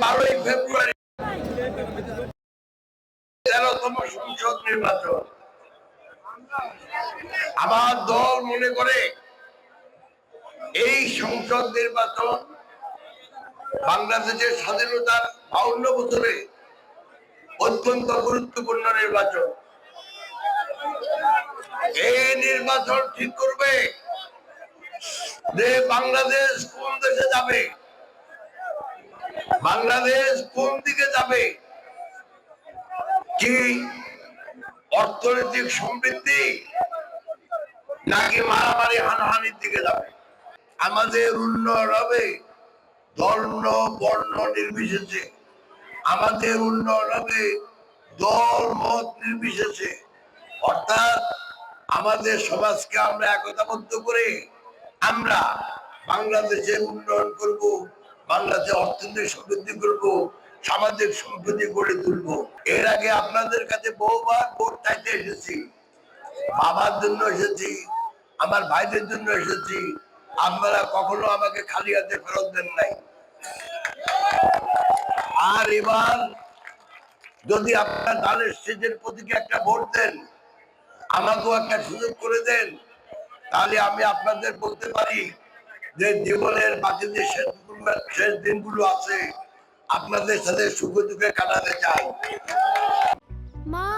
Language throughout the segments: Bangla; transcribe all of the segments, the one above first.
12 ফেব্রুয়ারি 13তম সংসদ নির্বাচন। আমার দল মনে করে এই সংসদ নির্বাচন বাংলাদেশের স্বাধীনতার 52 বছরে অত্যন্ত গুরুত্বপূর্ণ নির্বাচন। এই নির্বাচন ঠিক করবে যে বাংলাদেশ কোন দেশে যাবে, বাংলাদেশ কোন দিকে যাবে, কি অর্থনৈতিক সমৃদ্ধি নাকি মারামারি হানাহানির দিকে যাবে। আমাদের উন্নয়ন হবে ধর্ম বর্ণ নির্বিশেষে, আমাদের উন্নয়ন হবে দল মত নির্বিশেষে। অর্থাৎ আমাদের সমাজকে আমরা একতাবদ্ধ করে আমরা বাংলাদেশের উন্নয়ন করব, বাংলাদেশের অর্থনৈতিক সমৃদ্ধি করব, সামাজিক সম্প্রীতি গড়ে তুলব। এর আগে আপনাদের কাছে বহুবার ভোট চাইতে এসেছি, বাবার জন্য এসেছি, আমার ভাইদের জন্য এসেছি, আপনারা কখনো আমাকে খালি হাতে ফেরত দেন নাই। আর এবার যদি আপনার ধানের শীষের প্রতীকে একটা ভোট দেন, আমাকেও একটা সুযোগ করে দেন, তাহলে আমি আপনাদের বলতে পারি যে জীবনের বাকি যে শেষ দিনগুলো আছে আপনাদের সাথে সুখে দুঃখে কাটাতে চাই। মা,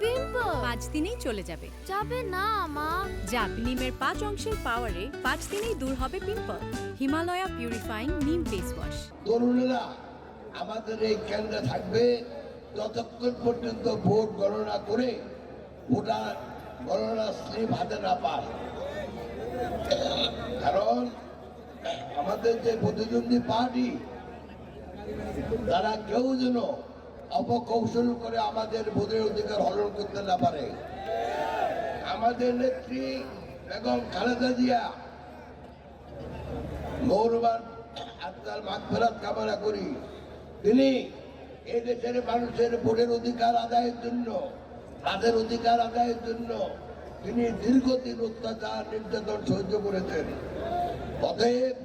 পিম্পল 5 দিনেই চলে যাবে। যাবে না মা। যাক, নিমের 5 অংশের পাওয়ারে 5 দিনেই দূর হবে পিম্পল। হিমালয়া পিউরিফাইং নিম ফেস ওয়াশ। তরুণেরা আমাদের এই কেন্দ্রে থাকবে যতক্ষণ পর্যন্ত ভোট গণনা করে ভোটার গণনা স্লিপ হাতে না পায়। কারণ আমাদের যে প্রতিদ্বন্দ্বী পার্টি তারা কেউ যেন অপকৌশল করে আমাদের ভোটের অধিকার হরণ করতে না পারে। আমাদের নেত্রী বেগম খালেদা জিয়া মৌরবার আত্মার মাগফিরাত কামনা করি, তিনি এই দেশের মানুষের ভোটের অধিকার আদায়ের জন্য, তাদের অধিকার আদায়ের জন্য তিনি দীর্ঘদিন অত্যাচার নির্যাতন সহ্য করেছেন। অতএব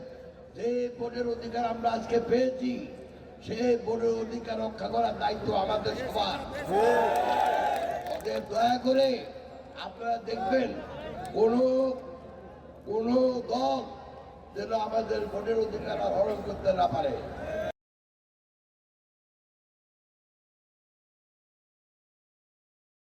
যে ভোটের অধিকার আমরা আজকে পেয়েছি, সেই ভোটের অধিকার রক্ষা করার দায়িত্ব আমাদের সবার। অতএব দয়া করে আপনারা দেখবেন কোন দল যেন আমাদের ভোটের অধিকার হরণ করতে না পারে।